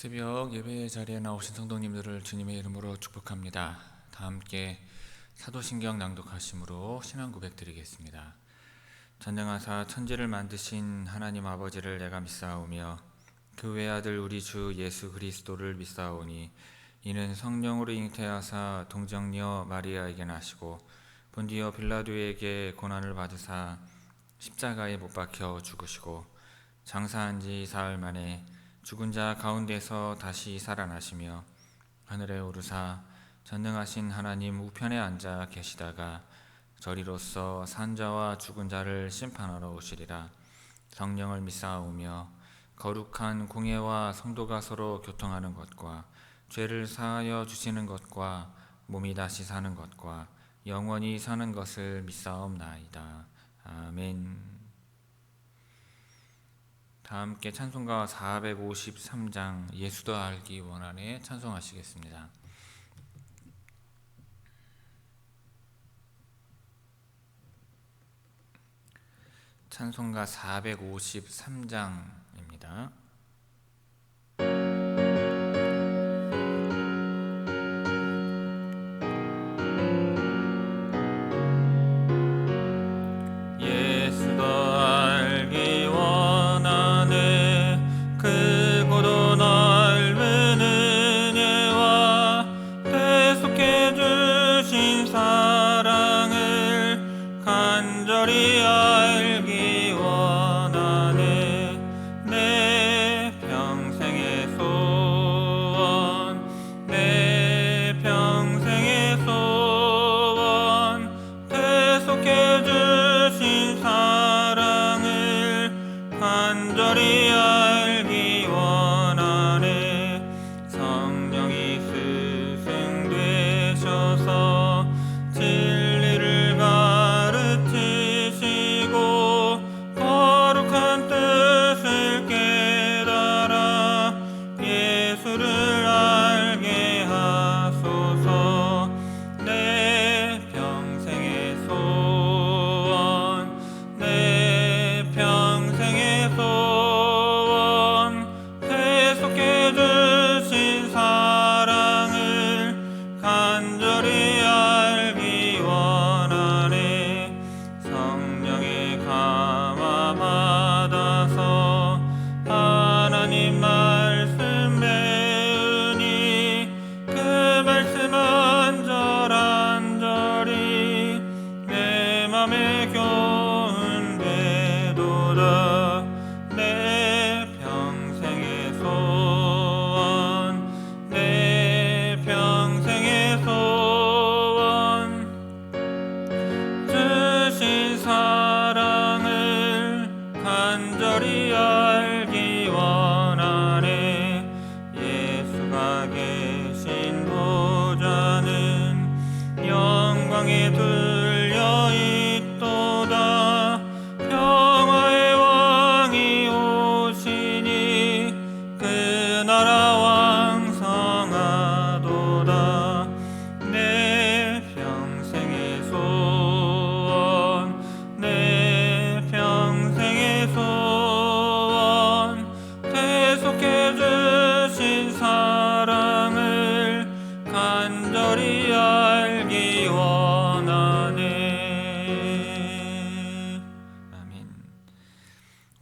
새벽 예배 자리에 나오신 성도님들을 주님의 이름으로 축복합니다. 다 함께 사도신경 낭독하심으로 신앙 고백 드리겠습니다. 전능하사 천지를 만드신 하나님 아버지를 내가 믿사오며 그 외아들 우리 주 예수 그리스도를 믿사오니 이는 성령으로 잉태하사 동정녀 마리아에게 나시고 본디오 빌라도에게 고난을 받으사 십자가에 못 박혀 죽으시고 장사한 지 사흘 만에 죽은 자 가운데서 다시 살아나시며 하늘에 오르사 전능하신 하나님 우편에 앉아 계시다가 저리로서 산자와 죽은 자를 심판하러 오시리라. 성령을 믿사오며 거룩한 공예와 성도가 서로 교통하는 것과 죄를 사하여 주시는 것과 몸이 다시 사는 것과 영원히 사는 것을 믿사옵나이다. 아멘. 다 함께 찬송가 453장 예수도 알기 원하네 찬송하시겠습니다. 찬송가 453장입니다.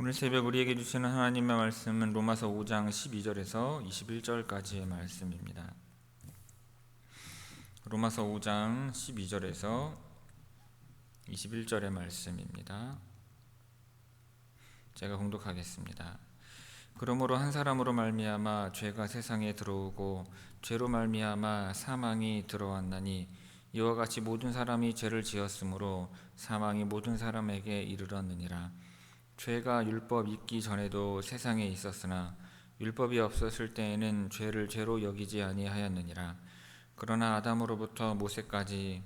오늘 새벽 우리에게 주시는 하나님의 말씀은 로마서 5장 12절에서 21절까지의 말씀입니다. 로마서 5장 12절에서 21절의 말씀입니다. 제가 봉독하겠습니다. 그러므로 한 사람으로 말미암아 죄가 세상에 들어오고 죄로 말미암아 사망이 들어왔나니 이와 같이 모든 사람이 죄를 지었으므로 사망이 모든 사람에게 이르렀느니라. 죄가 율법 있기 전에도 세상에 있었으나 율법이 없었을 때에는 죄를 죄로 여기지 아니하였느니라. 그러나 아담으로부터 모세까지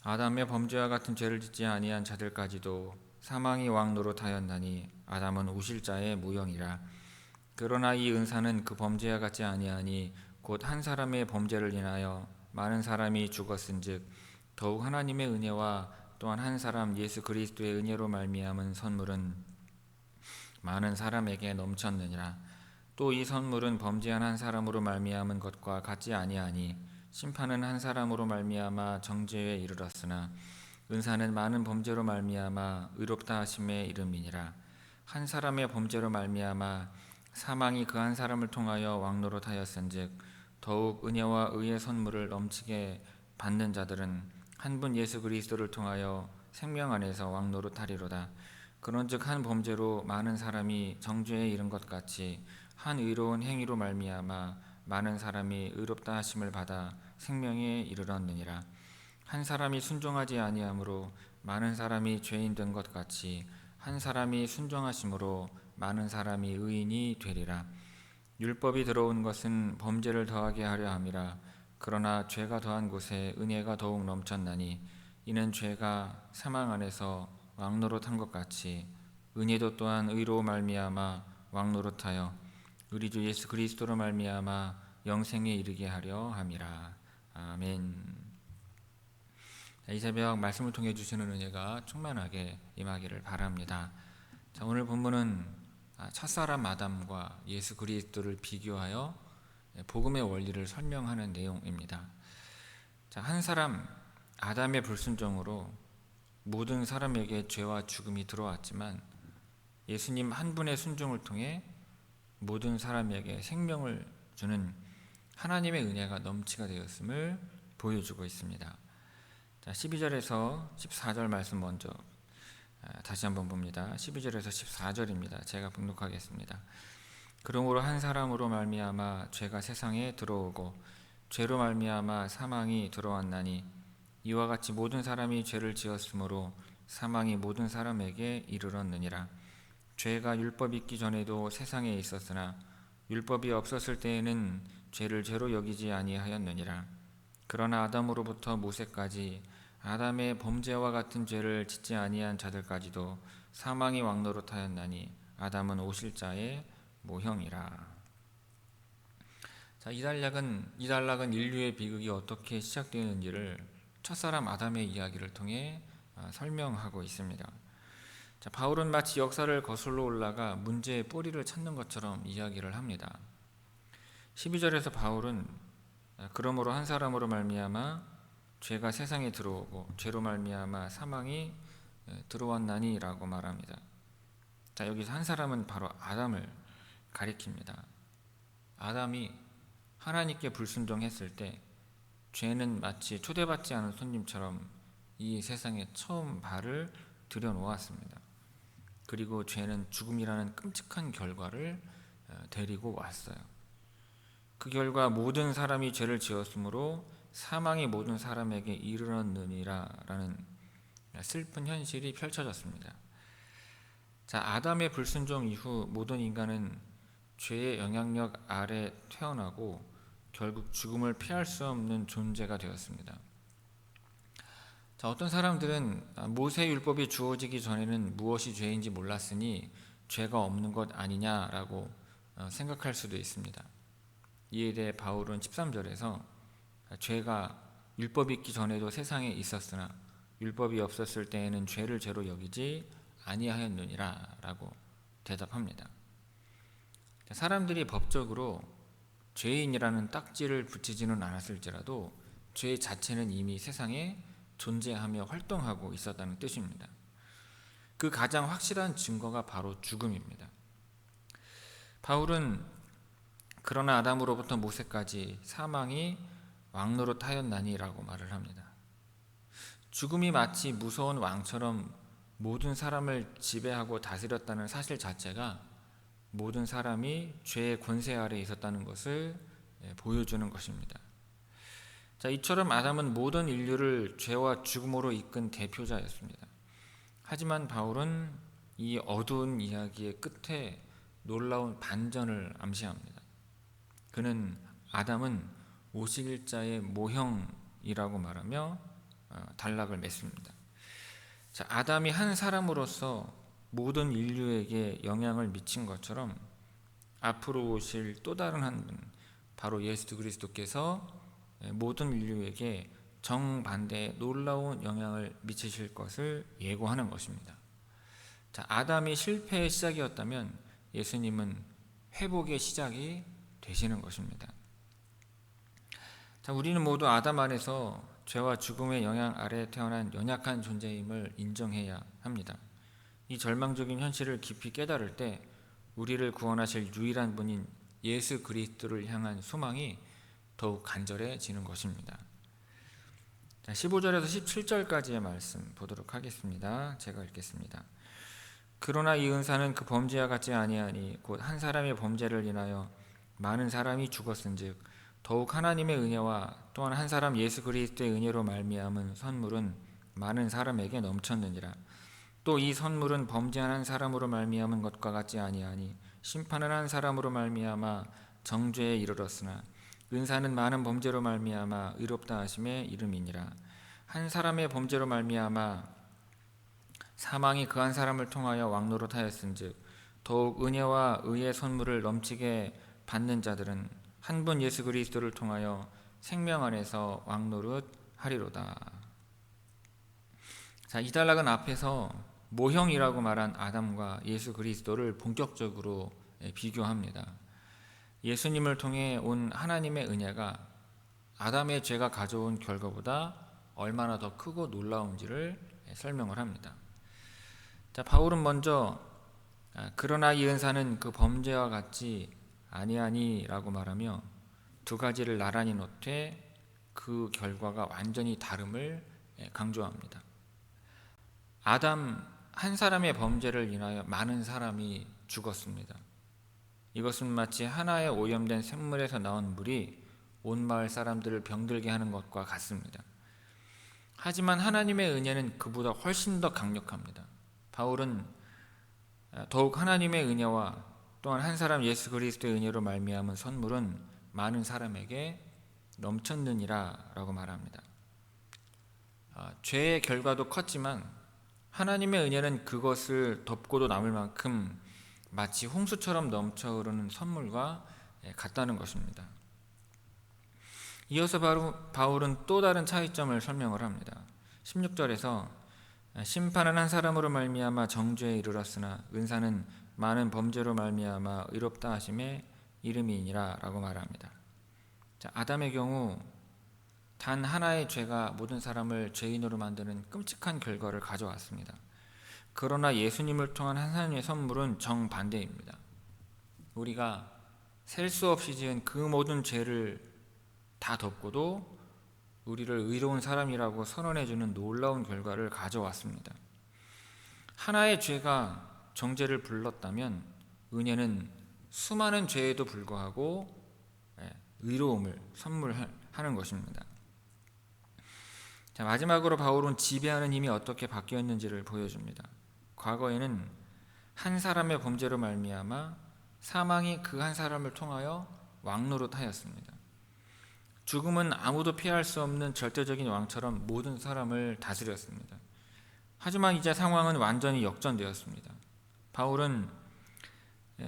아담의 범죄와 같은 죄를 짓지 아니한 자들까지도 사망이 왕노릇하였나니 아담은 우실자의 무형이라. 그러나 이 은사는 그 범죄와 같지 아니하니 곧 한 사람의 범죄를 인하여 많은 사람이 죽었은즉 더욱 하나님의 은혜와 또한 한 사람 예수 그리스도의 은혜로 말미암은 선물은 많은 사람에게 넘쳤느니라. 또 이 선물은 범죄한 한 사람으로 말미암은 것과 같지 아니하니 심판은 한 사람으로 말미암아 정죄에 이르렀으나 은사는 많은 범죄로 말미암아 의롭다 하심에 이름이니라. 한 사람의 범죄로 말미암아 사망이 그 한 사람을 통하여 왕노릇하였은즉 더욱 은혜와 의의 선물을 넘치게 받는 자들은 한 분 예수 그리스도를 통하여 생명 안에서 왕노릇하리로다. 그런즉 한 범죄로 많은 사람이 정죄에 이른 것 같이 한 의로운 행위로 말미암아 많은 사람이 의롭다 하심을 받아 생명에 이르렀느니라. 한 사람이 순종하지 아니함으로 많은 사람이 죄인 된 것 같이 한 사람이 순종하심으로 많은 사람이 의인이 되리라. 율법이 들어온 것은 범죄를 더하게 하려 함이라. 그러나 죄가 더한 곳에 은혜가 더욱 넘쳤나니 이는 죄가 사망 안에서 왕노릇한 것 같이 은혜도 또한 의로 말미암아 왕노릇하여 우리 주 예수 그리스도로 말미암아 영생에 이르게 하려 함이라. 아멘. 이 새벽 말씀을 통해 주시는 은혜가 충만하게 임하기를 바랍니다. 자, 오늘 본문은 첫사람 아담과 예수 그리스도를 비교하여 복음의 원리를 설명하는 내용입니다. 자, 한 사람 아담의 불순종으로 모든 사람에게 죄와 죽음이 들어왔지만 예수님 한 분의 순종을 통해 모든 사람에게 생명을 주는 하나님의 은혜가 넘치게 되었음을 보여주고 있습니다. 자, 12절에서 14절 말씀 먼저 다시 한번 봅니다. 12절에서 14절입니다. 제가 봉독하겠습니다. 그러므로 한 사람으로 말미암아 죄가 세상에 들어오고 죄로 말미암아 사망이 들어왔나니 이와 같이 모든 사람이 죄를 지었으므로 사망이 모든 사람에게 이르렀느니라. 죄가 율법이 있기 전에도 세상에 있었으나 율법이 없었을 때에는 죄를 죄로 여기지 아니하였느니라. 그러나 아담으로부터 모세까지 아담의 범죄와 같은 죄를 짓지 아니한 자들까지도 사망이 왕노릇하였나니 아담은 오실 자의 모형이라. 자, 이 단락은 인류의 비극이 어떻게 시작되었는지를 첫사람 아담의 이야기를 통해 설명하고 있습니다. 자, 바울은 마치 역사를 거슬러 올라가 문제의 뿌리를 찾는 것처럼 이야기를 합니다. 12절에서 바울은 그러므로 한 사람으로 말미암아 죄가 세상에 들어오고 죄로 말미암아 사망이 들어왔나니 라고 말합니다. 자, 여기서 한 사람은 바로 아담을 가리킵니다. 아담이 하나님께 불순종했을 때 죄는 마치 초대받지 않은 손님처럼 이 세상에 처음 발을 들여놓았습니다. 그리고 죄는 죽음이라는 끔찍한 결과를 데리고 왔어요. 그 결과 모든 사람이 죄를 지었으므로 사망이 모든 사람에게 이르렀느니라 라는 슬픈 현실이 펼쳐졌습니다. 자, 아담의 불순종 이후 모든 인간은 죄의 영향력 아래 태어나고 결국 죽음을 피할 수 없는 존재가 되었습니다. 자, 어떤 사람들은 모세 율법이 주어지기 전에는 무엇이 죄인지 몰랐으니 죄가 없는 것 아니냐라고 생각할 수도 있습니다. 이에 대해 바울은 13절에서 죄가 율법이 있기 전에도 세상에 있었으나 율법이 없었을 때에는 죄를 죄로 여기지 아니하였느니라 라고 대답합니다. 사람들이 법적으로 죄인이라는 딱지를 붙이지는 않았을지라도 죄 자체는 이미 세상에 존재하며 활동하고 있었다는 뜻입니다. 그 가장 확실한 증거가 바로 죽음입니다. 바울은 그러나 아담으로부터 모세까지 사망이 왕노릇하였나니라고 말을 합니다. 죽음이 마치 무서운 왕처럼 모든 사람을 지배하고 다스렸다는 사실 자체가 모든 사람이 죄의 권세 아래 있었다는 것을 보여주는 것입니다. 자, 이처럼 아담은 모든 인류를 죄와 죽음으로 이끈 대표자였습니다. 하지만 바울은 이 어두운 이야기의 끝에 놀라운 반전을 암시합니다. 그는 아담은 오실 자의 모형이라고 말하며 단락을 맺습니다. 자, 아담이 한 사람으로서 모든 인류에게 영향을 미친 것처럼 앞으로 오실 또 다른 한 분, 바로 예수 그리스도께서 모든 인류에게 정반대의 놀라운 영향을 미치실 것을 예고하는 것입니다. 자, 아담이 실패의 시작이었다면 예수님은 회복의 시작이 되시는 것입니다. 자, 우리는 모두 아담 안에서 죄와 죽음의 영향 아래 태어난 연약한 존재임을 인정해야 합니다. 이 절망적인 현실을 깊이 깨달을 때 우리를 구원하실 유일한 분인 예수 그리스도를 향한 소망이 더욱 간절해지는 것입니다. 15절에서 17절까지의 말씀 보도록 하겠습니다. 제가 읽겠습니다. 그러나 이 은사는 그 범죄와 같지 아니하니 곧 한 사람의 범죄를 인하여 많은 사람이 죽었은즉 더욱 하나님의 은혜와 또한 한 사람 예수 그리스도의 은혜로 말미암은 선물은 많은 사람에게 넘쳤느니라. 또 이 선물은 범죄한 한 사람으로 말미암은 것과 같지 아니하니 심판은 한 사람으로 말미암아 정죄에 이르렀으나 은사는 많은 범죄로 말미암아 의롭다 하심에 이름이니라. 한 사람의 범죄로 말미암아 사망이 그 한 사람을 통하여 왕노릇하였은즉 더욱 은혜와 의의 선물을 넘치게 받는 자들은 한 분 예수 그리스도를 통하여 생명 안에서 왕노릇하리로다. 자, 이 단락은 앞에서 모형이라고 말한 아담과 예수 그리스도를 본격적으로 비교합니다. 예수님을 통해 온 하나님의 은혜가 아담의 죄가 가져온 결과보다 얼마나 더 크고 놀라운지를 설명을 합니다. 자, 바울은 먼저 그러나 이 은사는 그 범죄와 같지 아니하니라고 말하며 두 가지를 나란히 놓되 그 결과가 완전히 다름을 강조합니다. 아담 한 사람의 범죄를 인하여 많은 사람이 죽었습니다. 이것은 마치 하나의 오염된 샘물에서 나온 물이 온 마을 사람들을 병들게 하는 것과 같습니다. 하지만 하나님의 은혜는 그보다 훨씬 더 강력합니다. 바울은 더욱 하나님의 은혜와 또한 한 사람 예수 그리스도의 은혜로 말미암은 선물은 많은 사람에게 넘쳤느니라 라고 말합니다. 죄의 결과도 컸지만 하나님의 은혜는 그것을 덮고도 남을 만큼 마치 홍수처럼 넘쳐 흐르는 선물과 같다는 것입니다. 이어서 바울은 또 다른 차이점을 설명을 합니다. 16절에서 심판은 한 사람으로 말미암아 정죄에 이르렀으나 은사는 많은 범죄로 말미암아 의롭다 하심의 이름이니라 라고 말합니다. 자, 아담의 경우 단 하나의 죄가 모든 사람을 죄인으로 만드는 끔찍한 결과를 가져왔습니다. 그러나 예수님을 통한 하나님의 선물은 정반대입니다. 우리가 셀 수 없이 지은 그 모든 죄를 다 덮고도 우리를 의로운 사람이라고 선언해주는 놀라운 결과를 가져왔습니다. 하나의 죄가 정죄를 불렀다면 은혜는 수많은 죄에도 불구하고 의로움을 선물하는 것입니다. 자, 마지막으로 바울은 지배하는 힘이 어떻게 바뀌었는지를 보여줍니다. 과거에는 한 사람의 범죄로 말미암아 사망이 그 한 사람을 통하여 왕노릇하였습니다. 죽음은 아무도 피할 수 없는 절대적인 왕처럼 모든 사람을 다스렸습니다. 하지만 이제 상황은 완전히 역전되었습니다. 바울은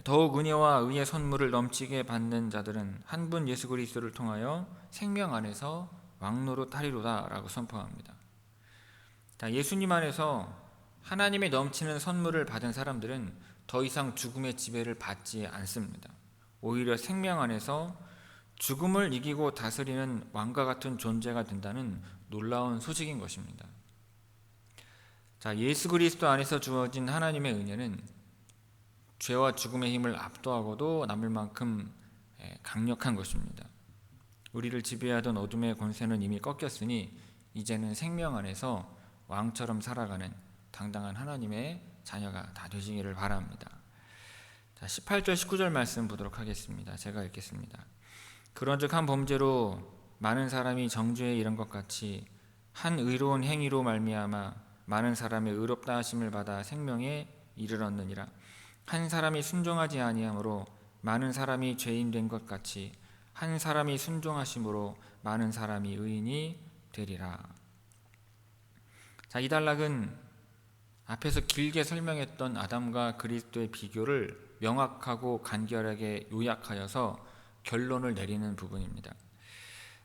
더욱 은혜와 의의 선물을 넘치게 받는 자들은 한 분 예수 그리스도를 통하여 생명 안에서 왕노릇하리로다 라고 선포합니다. 예수님 안에서 하나님의 넘치는 선물을 받은 사람들은 더 이상 죽음의 지배를 받지 않습니다. 오히려 생명 안에서 죽음을 이기고 다스리는 왕과 같은 존재가 된다는 놀라운 소식인 것입니다. 자, 예수 그리스도 안에서 주어진 하나님의 은혜는 죄와 죽음의 힘을 압도하고도 남을 만큼 강력한 것입니다. 우리를 지배하던 어둠의 권세는 이미 꺾였으니 이제는 생명 안에서 왕처럼 살아가는 당당한 하나님의 자녀가 다 되시기를 바랍니다. 자, 18절 19절 말씀 보도록 하겠습니다. 제가 읽겠습니다. 그런즉 한 범죄로 많은 사람이 정죄에 이른 것 같이 한 의로운 행위로 말미암아 많은 사람의 의롭다 하심을 받아 생명에 이르렀느니라. 한 사람이 순종하지 아니함으로 많은 사람이 죄인 된 것 같이 한 사람이 순종하심으로 많은 사람이 의인이 되리라. 자, 이 단락은 앞에서 길게 설명했던 아담과 그리스도의 비교를 명확하고 간결하게 요약하여서 결론을 내리는 부분입니다.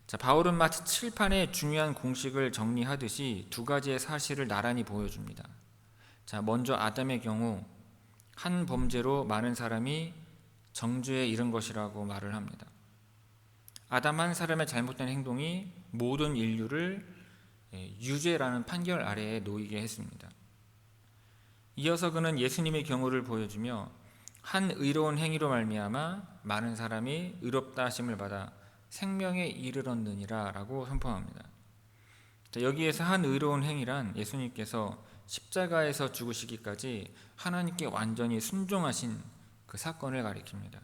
자, 바울은 마치 칠판의 중요한 공식을 정리하듯이 두 가지의 사실을 나란히 보여줍니다. 자, 먼저 아담의 경우 한 범죄로 많은 사람이 정죄에 이른 것이라고 말을 합니다. 아담 한 사람의 잘못된 행동이 모든 인류를 유죄라는 판결 아래에 놓이게 했습니다. 이어서 그는 예수님의 경우를 보여주며 한 의로운 행위로 말미암아 많은 사람이 의롭다 하심을 받아 생명에 이르렀느니라 라고 선포합니다. 여기에서 한 의로운 행위란 예수님께서 십자가에서 죽으시기까지 하나님께 완전히 순종하신 그 사건을 가리킵니다.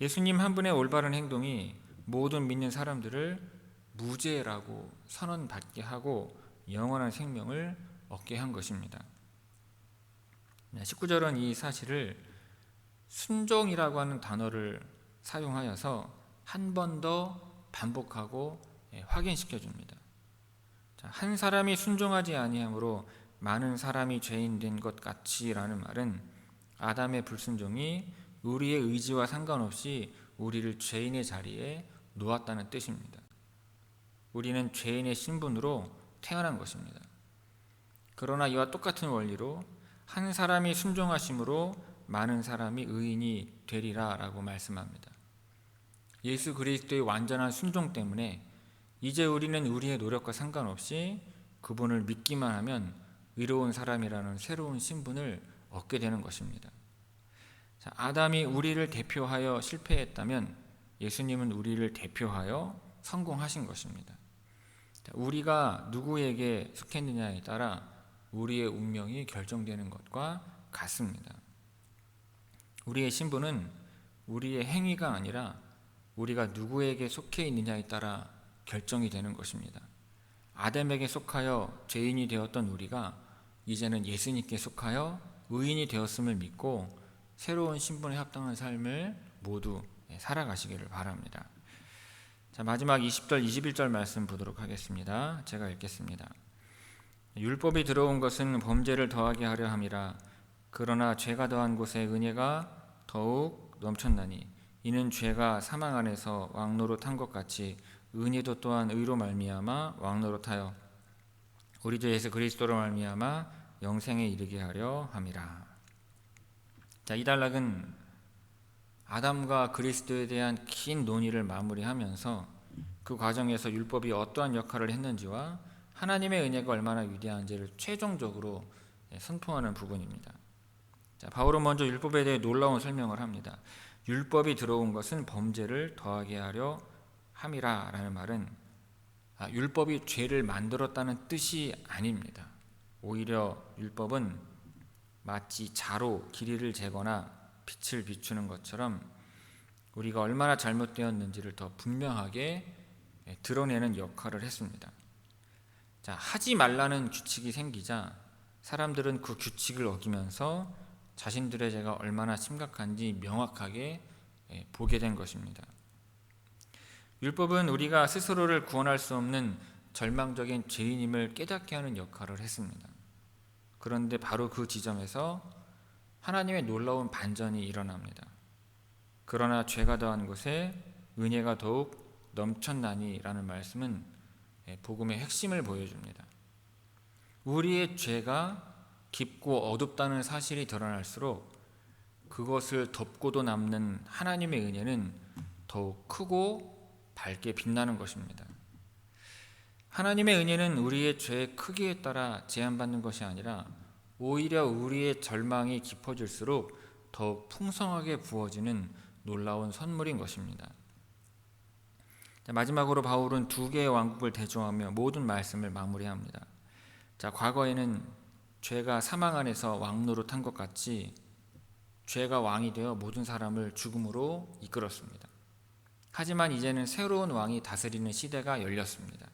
예수님 한 분의 올바른 행동이 모든 믿는 사람들을 무죄라고 선언받게 하고 영원한 생명을 얻게 한 것입니다. 19절은 이 사실을 순종이라고 하는 단어를 사용하여서 한 번 더 반복하고 확인시켜 줍니다. 한 사람이 순종하지 아니함으로 많은 사람이 죄인 된 것 같이라는 말은 아담의 불순종이 우리의 의지와 상관없이 우리를 죄인의 자리에 놓았다는 뜻입니다. 우리는 죄인의 신분으로 태어난 것입니다. 그러나 이와 똑같은 원리로 한 사람이 순종하심으로 많은 사람이 의인이 되리라 라고 말씀합니다. 예수 그리스도의 완전한 순종 때문에 이제 우리는 우리의 노력과 상관없이 그분을 믿기만 하면 의로운 사람이라는 새로운 신분을 얻게 되는 것입니다. 아담이 우리를 대표하여 실패했다면 예수님은 우리를 대표하여 성공하신 것입니다. 우리가 누구에게 속했느냐에 따라 우리의 운명이 결정되는 것과 같습니다. 우리의 신분은 우리의 행위가 아니라 우리가 누구에게 속해 있느냐에 따라 결정이 되는 것입니다. 아담에게 속하여 죄인이 되었던 우리가 이제는 예수님께 속하여 의인이 되었음을 믿고 새로운 신분에 합당한 삶을 모두 살아가시기를 바랍니다. 자, 마지막 20절, 21절 말씀 보도록 하겠습니다. 제가 읽겠습니다. 율법이 들어온 것은 범죄를 더하게 하려 함이라. 그러나 죄가 더한 곳에 은혜가 더욱 넘쳤나니 이는 죄가 사망 안에서 왕노릇한 것 같이 은혜도 또한 의로 말미암아 왕노릇하여 우리 주 예수 그리스도로 말미암아 영생에 이르게 하려 함이라. 자, 이 단락은 아담과 그리스도에 대한 긴 논의를 마무리하면서 그 과정에서 율법이 어떠한 역할을 했는지와 하나님의 은혜가 얼마나 위대한지를 최종적으로 선포하는 부분입니다. 자, 바울은 먼저 율법에 대해 놀라운 설명을 합니다. 율법이 들어온 것은 범죄를 더하게 하려 함이라 라는 말은 율법이 죄를 만들었다는 뜻이 아닙니다. 오히려 율법은 마치 자로 길이를 재거나 빛을 비추는 것처럼 우리가 얼마나 잘못되었는지를 더 분명하게 드러내는 역할을 했습니다. 자, 하지 말라는 규칙이 생기자 사람들은 그 규칙을 어기면서 자신들의 죄가 얼마나 심각한지 명확하게 보게 된 것입니다. 율법은 우리가 스스로를 구원할 수 없는 절망적인 죄인임을 깨닫게 하는 역할을 했습니다. 그런데 바로 그 지점에서 하나님의 놀라운 반전이 일어납니다. 그러나 죄가 더한 곳에 은혜가 더욱 넘쳤나니 라는 말씀은 복음의 핵심을 보여줍니다. 우리의 죄가 깊고 어둡다는 사실이 드러날수록 그것을 덮고도 남는 하나님의 은혜는 더욱 크고 밝게 빛나는 것입니다. 하나님의 은혜는 우리의 죄의 크기에 따라 제한받는 것이 아니라 오히려 우리의 절망이 깊어질수록 더욱 풍성하게 부어지는 놀라운 선물인 것입니다. 마지막으로 바울은 두 개의 왕국을 대조하며 모든 말씀을 마무리합니다. 자, 과거에는 죄가 사망 안에서 왕노릇한 것 같이 죄가 왕이 되어 모든 사람을 죽음으로 이끌었습니다. 하지만 이제는 새로운 왕이 다스리는 시대가 열렸습니다.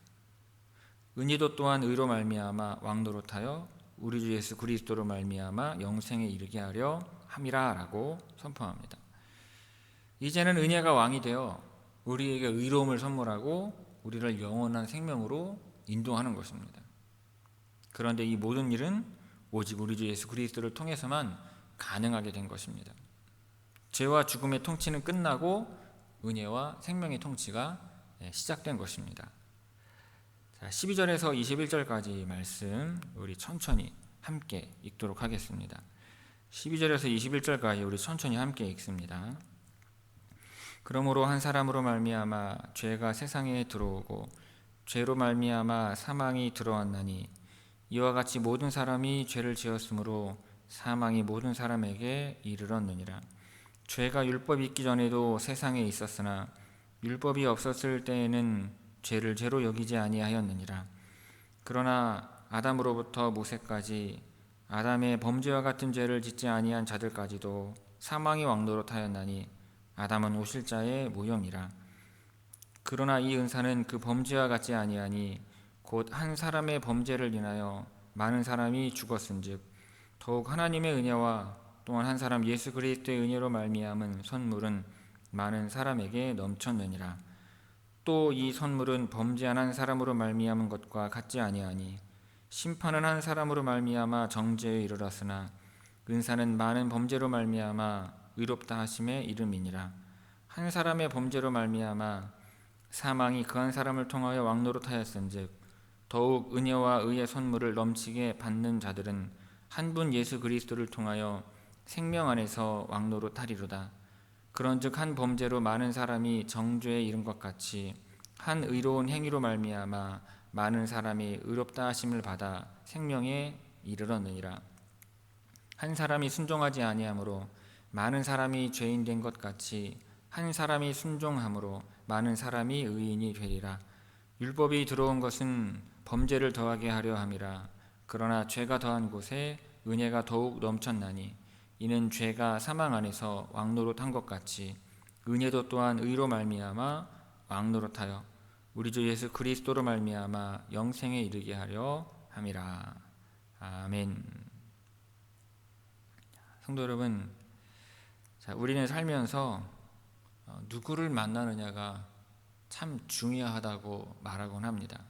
은혜도 또한 의로 말미암아 왕노릇하여 우리 주 예수 그리스도로 말미암아 영생에 이르게 하려 함이라 라고 선포합니다. 이제는 은혜가 왕이 되어 우리에게 의로움을 선물하고 우리를 영원한 생명으로 인도하는 것입니다. 그런데 이 모든 일은 오직 우리 주 예수 그리스도를 통해서만 가능하게 된 것입니다. 죄와 죽음의 통치는 끝나고 은혜와 생명의 통치가 시작된 것입니다. 12절에서 21절까지 말씀 우리 천천히 함께 읽도록 하겠습니다. 12절에서 21절까지 우리 천천히 함께 읽습니다. 그러므로 한 사람으로 말미암아 죄가 세상에 들어오고 죄로 말미암아 사망이 들어왔나니 이와 같이 모든 사람이 죄를 지었으므로 사망이 모든 사람에게 이르렀느니라. 죄가 율법이 있기 전에도 세상에 있었으나 율법이 없었을 때에는 죄를 죄로 여기지 아니하였느니라. 그러나 아담으로부터 모세까지 아담의 범죄와 같은 죄를 짓지 아니한 자들까지도 사망이 왕노릇하였나니 아담은 오실자의 모형이라. 그러나 이 은사는 그 범죄와 같지 아니하니 곧 한 사람의 범죄를 인하여 많은 사람이 죽었은즉 더욱 하나님의 은혜와 또한 한 사람 예수 그리스도의 은혜로 말미암은 선물은 많은 사람에게 넘쳤느니라. 또 이 선물은 범죄한 한 사람으로 말미암은 것과 같지 아니하니 심판은 한 사람으로 말미암아 정죄에 이르렀으나 은사는 많은 범죄로 말미암아 의롭다 하심의 이름이니라. 한 사람의 범죄로 말미암아 사망이 그 한 사람을 통하여 왕노릇하였은즉 더욱 은혜와 의의 선물을 넘치게 받는 자들은 한 분 예수 그리스도를 통하여 생명 안에서 왕노릇하리로다. 그런즉 한 범죄로 많은 사람이 정죄에 이른 것 같이 한 의로운 행위로 말미암아 많은 사람이 의롭다 하심을 받아 생명에 이르렀느니라. 한 사람이 순종하지 아니하므로 많은 사람이 죄인 된 것 같이 한 사람이 순종함으로 많은 사람이 의인이 되리라. 율법이 들어온 것은 범죄를 더하게 하려 함이라. 그러나 죄가 더한 곳에 은혜가 더욱 넘쳤나니 이는 죄가 사망 안에서 왕노릇한 것 같이 은혜도 또한 의로 말미암아 왕노릇하여 우리 주 예수 그리스도로 말미암아 영생에 이르게 하려 함이라. 아멘. 성도 여러분, 우리는 살면서 누구를 만나느냐가 참 중요하다고 말하곤 합니다.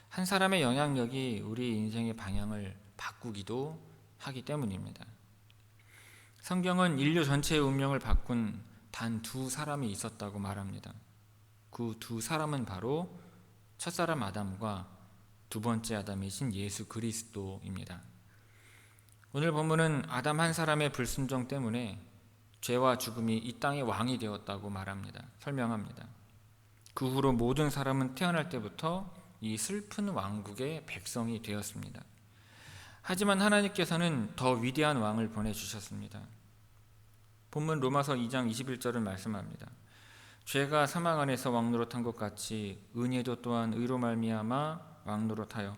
한 사람의 영향력이 우리 인생의 방향을 바꾸기도 하기 때문입니다. 성경은 인류 전체의 운명을 바꾼 단 두 사람이 있었다고 말합니다. 그 두 사람은 바로 첫사람 아담과 두 번째 아담이신 예수 그리스도입니다. 오늘 본문은 아담 한 사람의 불순종 때문에 죄와 죽음이 이 땅의 왕이 되었다고 말합니다. 설명합니다. 그 후로 모든 사람은 태어날 때부터 이 슬픈 왕국의 백성이 되었습니다. 하지만 하나님께서는 더 위대한 왕을 보내주셨습니다. 본문 로마서 2장 21절은 말씀합니다. 죄가 사망 안에서 왕노릇한 것 같이 은혜도 또한 의로 말미암아 왕노릇하여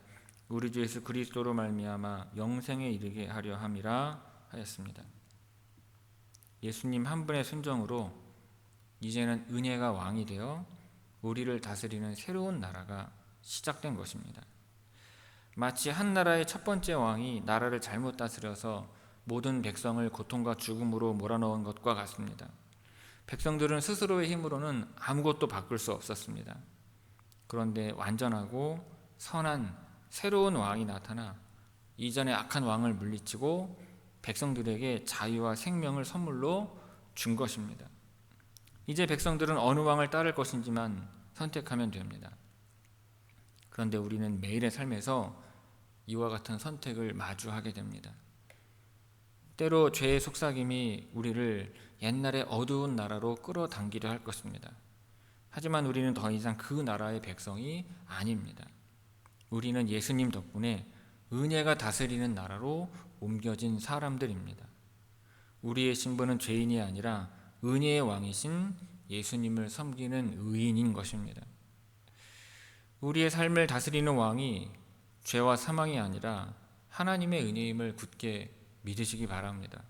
우리 주 예수 그리스도로 말미암아 영생에 이르게 하려 함이라 하였습니다. 예수님 한 분의 순종으로 이제는 은혜가 왕이 되어 우리를 다스리는 새로운 나라가 시작된 것입니다. 마치 한 나라의 첫 번째 왕이 나라를 잘못 다스려서 모든 백성을 고통과 죽음으로 몰아넣은 것과 같습니다. 백성들은 스스로의 힘으로는 아무것도 바꿀 수 없었습니다. 그런데 완전하고 선한 새로운 왕이 나타나 이전의 악한 왕을 물리치고 백성들에게 자유와 생명을 선물로 준 것입니다. 이제 백성들은 어느 왕을 따를 것인지만 선택하면 됩니다. 그런데 우리는 매일의 삶에서 이와 같은 선택을 마주하게 됩니다. 때로 죄의 속삭임이 우리를 옛날의 어두운 나라로 끌어당기려 할 것입니다. 하지만 우리는 더 이상 그 나라의 백성이 아닙니다. 우리는 예수님 덕분에 은혜가 다스리는 나라로 옮겨진 사람들입니다. 우리의 신분은 죄인이 아니라 은혜의 왕이신 예수님을 섬기는 의인인 것입니다. 우리의 삶을 다스리는 왕이 죄와 사망이 아니라 하나님의 은혜임을 굳게 믿으시기 바랍니다.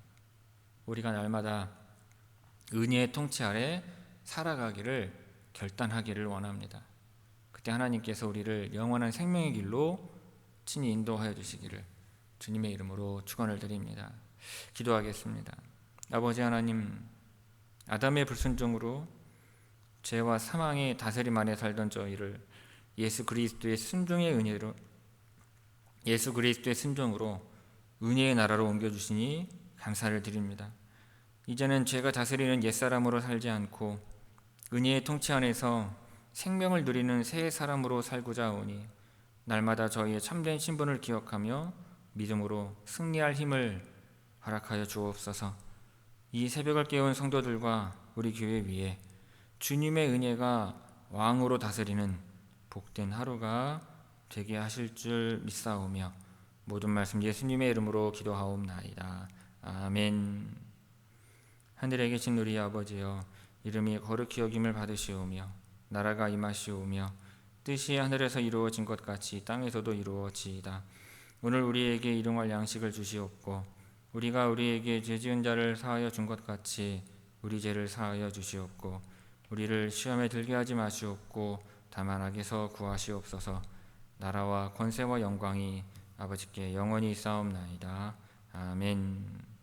우리가 날마다 은혜의 통치 아래 살아가기를 결단하기를 원합니다. 그때 하나님께서 우리를 영원한 생명의 길로 친히 인도하여 주시기를 주님의 이름으로 축원을 드립니다. 기도하겠습니다. 아버지 하나님, 아담의 불순종으로 죄와 사망의 다스림 안에 살던 저희를 예수 그리스도의 순종으로 은혜의 나라로 옮겨주시니 감사를 드립니다. 이제는 죄가 다스리는 옛사람으로 살지 않고 은혜의 통치 안에서 생명을 누리는 새 사람으로 살고자 하오니 날마다 저희의 참된 신분을 기억하며 믿음으로 승리할 힘을 허락하여 주옵소서. 이 새벽을 깨운 성도들과 우리 교회 위에 주님의 은혜가 왕으로 다스리는 복된 하루가 되게 하실 줄 믿사오며 모든 말씀 예수님의 이름으로 기도하옵나이다. 아멘. 하늘에 계신 우리 아버지여, 이름이 거룩히 여김을 받으시오며 나라가 임하시오며 뜻이 하늘에서 이루어진 것 같이 땅에서도 이루어지이다. 오늘 우리에게 일용할 양식을 주시옵고 우리가 우리에게 죄 지은 자를 사하여 준 것 같이 우리 죄를 사하여 주시옵고 우리를 시험에 들게 하지 마시옵고 다만 악에서 구하시옵소서. 나라와 권세와 영광이 아버지께 영원히 있사옵나이다. 아멘.